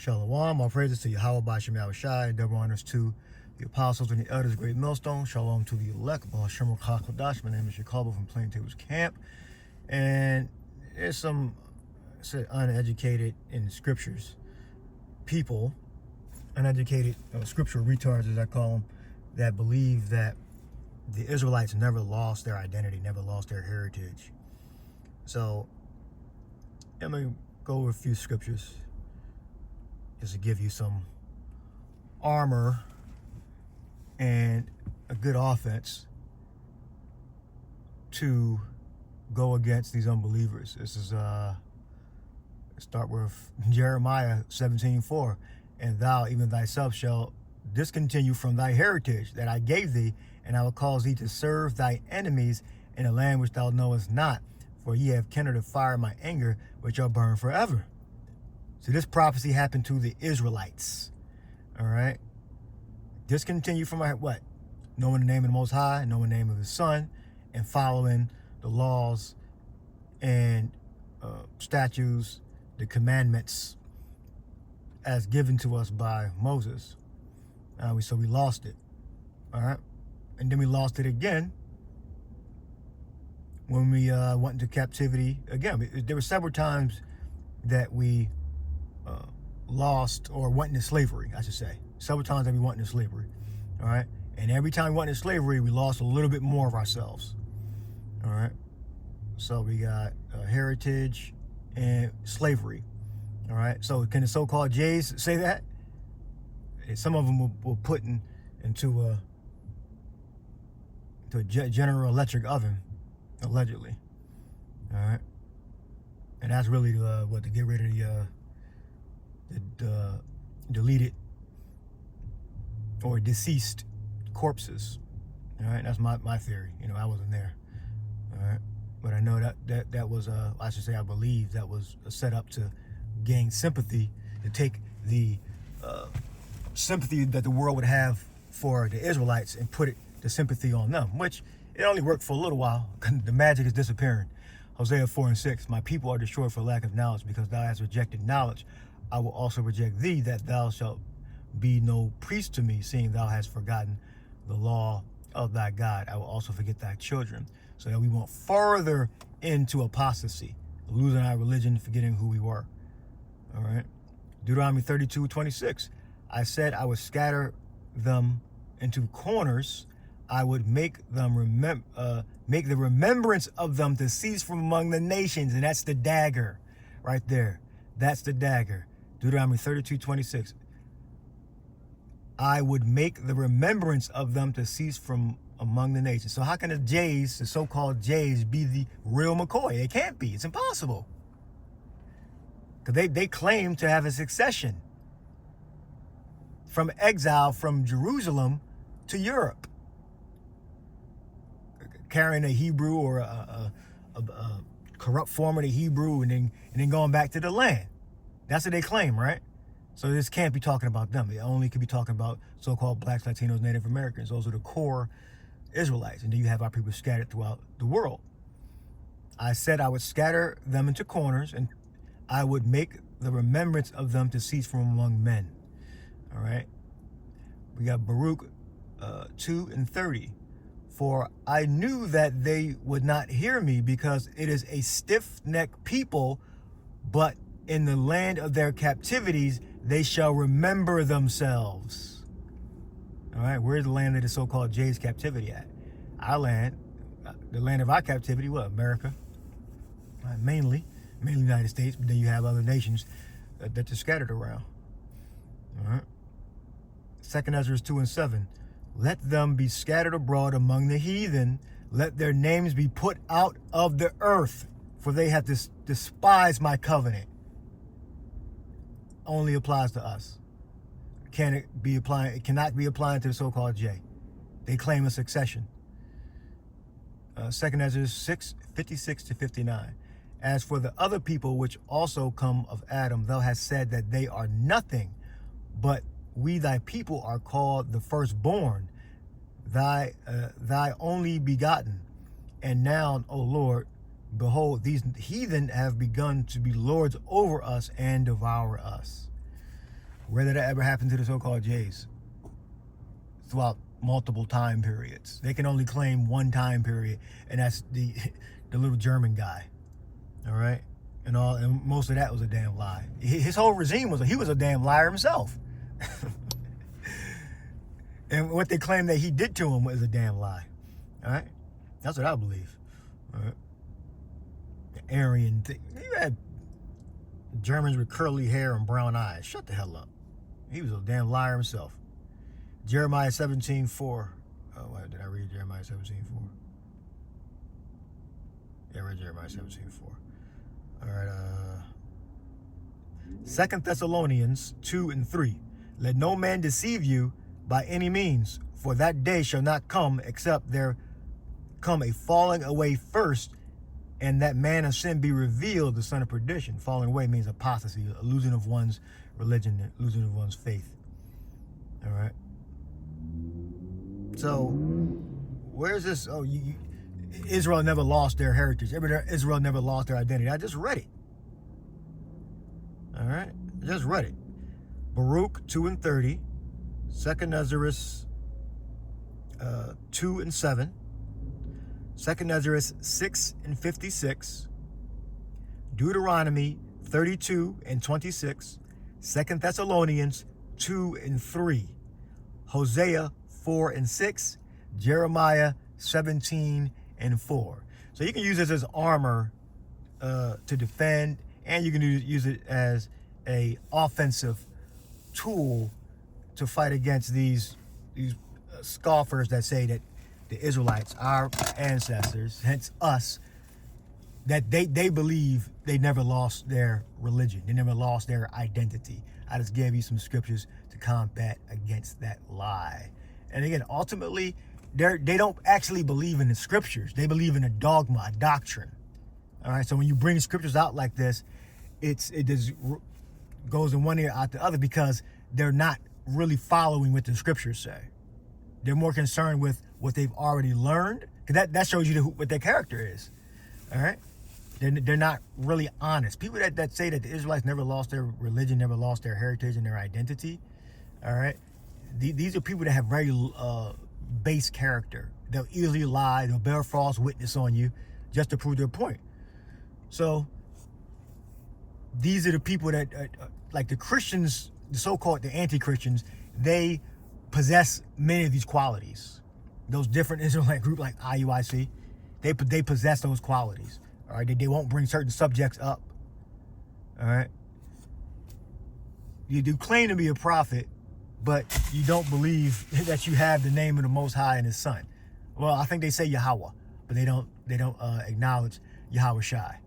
Shalom, all praises to Yahweh Bashem Yahushai, double honors to the apostles and the elders, great millstone. Shalom to the elect, Baal Shem Kodash. My name is Jacobo from Plain Tables Camp. And there's some uneducated in scriptures people, uneducated scriptural retards as I call them, that believe that the Israelites never lost their identity, never lost their heritage. So let me go over a few scriptures just to give you some armor and a good offense to go against these unbelievers. This is start with Jeremiah 17:4. And thou, even thyself, shall discontinue from thy heritage that I gave thee, and I will cause thee to serve thy enemies in a land which thou knowest not. For ye have kindled a fire in my anger, which shall burn forever. So this prophecy happened to the Israelites. All right. Discontinue from my what? Knowing the name of the Most High, knowing the name of His Son, and following the laws and statutes, the commandments as given to us by Moses. So we lost it. All right. And then we lost it again when we went into captivity again. There were several times that we lost or went into slavery, I should say. Several times that we went into slavery. All right. And every time we went into slavery, we lost a little bit more of ourselves. All right. So we got heritage and slavery. All right. So can the so-called Jays say that? Some of them were put into a General Electric oven, allegedly. All right. And that's really to get rid of the deleted or deceased corpses. All right. That's my theory. I wasn't there. All right. But I know that was I believe that was set up to gain sympathy, to take the sympathy that the world would have for the Israelites and put the sympathy on them, which it only worked for a little while. The magic is disappearing. Hosea 4:6, my people are destroyed for lack of knowledge, because thou hast rejected knowledge. I will also reject thee, that thou shalt be no priest to me, seeing thou hast forgotten the law of thy God. I will also forget thy children. So that we went further into apostasy, losing our religion, forgetting who we were. All right. Deuteronomy 32:26. I said I would scatter them into corners. I would make them make the remembrance of them to cease from among the nations. And that's the dagger right there. That's the dagger. Deuteronomy 32:26. I would make the remembrance of them to cease from among the nations. So how can the so-called Jays, be the real McCoy? It can't be. It's impossible. Because they claim to have a succession from exile from Jerusalem to Europe, carrying a Hebrew or a corrupt form of the Hebrew, and then going back to the land. That's what they claim, right? So this can't be talking about them. It only could be talking about so-called blacks, Latinos, Native Americans. Those are the core Israelites. And then you have our people scattered throughout the world. I said I would scatter them into corners, and I would make the remembrance of them to cease from among men. All right. We got Baruch 2:30. For I knew that they would not hear me, because it is a stiff-necked people, but in the land of their captivities they shall remember themselves. All right. Where's the land of the so-called Jay's captivity at? Our land, the land of our captivity, what? America. Mainly the United States, but then you have other nations that they're scattered around. All right. 2 Ezra 2:7. Let them be scattered abroad among the heathen. Let their names be put out of the earth, for they have despised my covenant. Only applies to us. It cannot be applying to the so-called J. They claim a succession. 2 Ezra 6:56-59. As for the other people which also come of Adam, thou hast said that they are nothing, but we thy people are called the firstborn, thy only begotten. And now, O Lord, behold, these heathen have begun to be lords over us and devour us. Where did that ever happen to the so-called Jays? Throughout multiple time periods. They can only claim one time period, and that's the little German guy. All right? And most of that was a damn lie. His whole regime was a damn liar himself. And what they claim that he did to him was a damn lie. All right? That's what I believe. All right? The Aryan thing. You had Germans with curly hair and brown eyes. Shut the hell up. He was a damn liar himself. Jeremiah 17:4. Oh, wait, did I read Jeremiah 17:4? Yeah, I read Jeremiah 17:4. All right. 2 Thessalonians 2:3. Let no man deceive you by any means, for that day shall not come except there come a falling away first, and that man of sin be revealed, the son of perdition. Falling away means apostasy, a losing of one's religion, losing of one's faith. All right. So, where's this? Oh, Israel never lost their heritage. Israel never lost their identity. I just read it. All right. I just read it. Baruch 2:30. 2 Ezra 2:7. 2 Ezra 6:56. Deuteronomy 32:26. 2 Thessalonians 2:3. Hosea 4:6. Jeremiah 17:4. So you can use this as armor to defend, and you can use it as a offensive tool to fight against these scoffers that say that the Israelites, our ancestors, hence us, that they believe they never lost their religion. They never lost their identity. I just gave you some scriptures to combat against that lie. And again, ultimately, they don't actually believe in the scriptures. They believe in a dogma, a doctrine. All right. So when you bring scriptures out like this, it just goes in one ear out the other, because they're not really following what the scriptures say. They're more concerned with what they've already learned, because that shows you what their character is. All right. They're not really honest. People that say that the Israelites never lost their religion, never lost their heritage and their identity. All right. These are people that have very base character. They'll easily lie. They'll bear false witness on you just to prove their point. So these are the people that, like the Christians, the so-called the anti-Christians, they possess many of these qualities. Those different Israelite groups like IUIC, they possess those qualities. All right, they won't bring certain subjects up. All right, you do claim to be a prophet, but you don't believe that you have the name of the Most High and His Son. Well, I think they say Yahweh, but they don't acknowledge Yahweh Shai,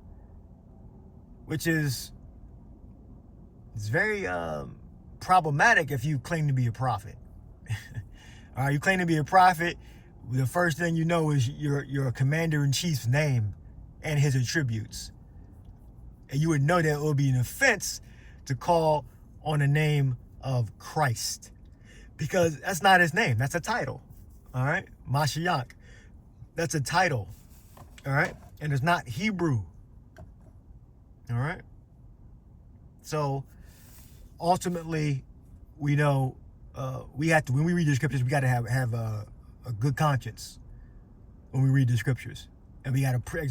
which is it's very problematic if you claim to be a prophet. All right, you claim to be a prophet. The first thing you know is your commander-in-chief's name and his attributes, and you would know that it would be an offense to call on the name of Christ, because that's not his name. That's a title. All right, Mashiach. That's a title. All right, and it's not Hebrew. All right. So ultimately, we know we have to, when we read the scriptures, we got to have a good conscience when we read the scriptures, and we got to pray.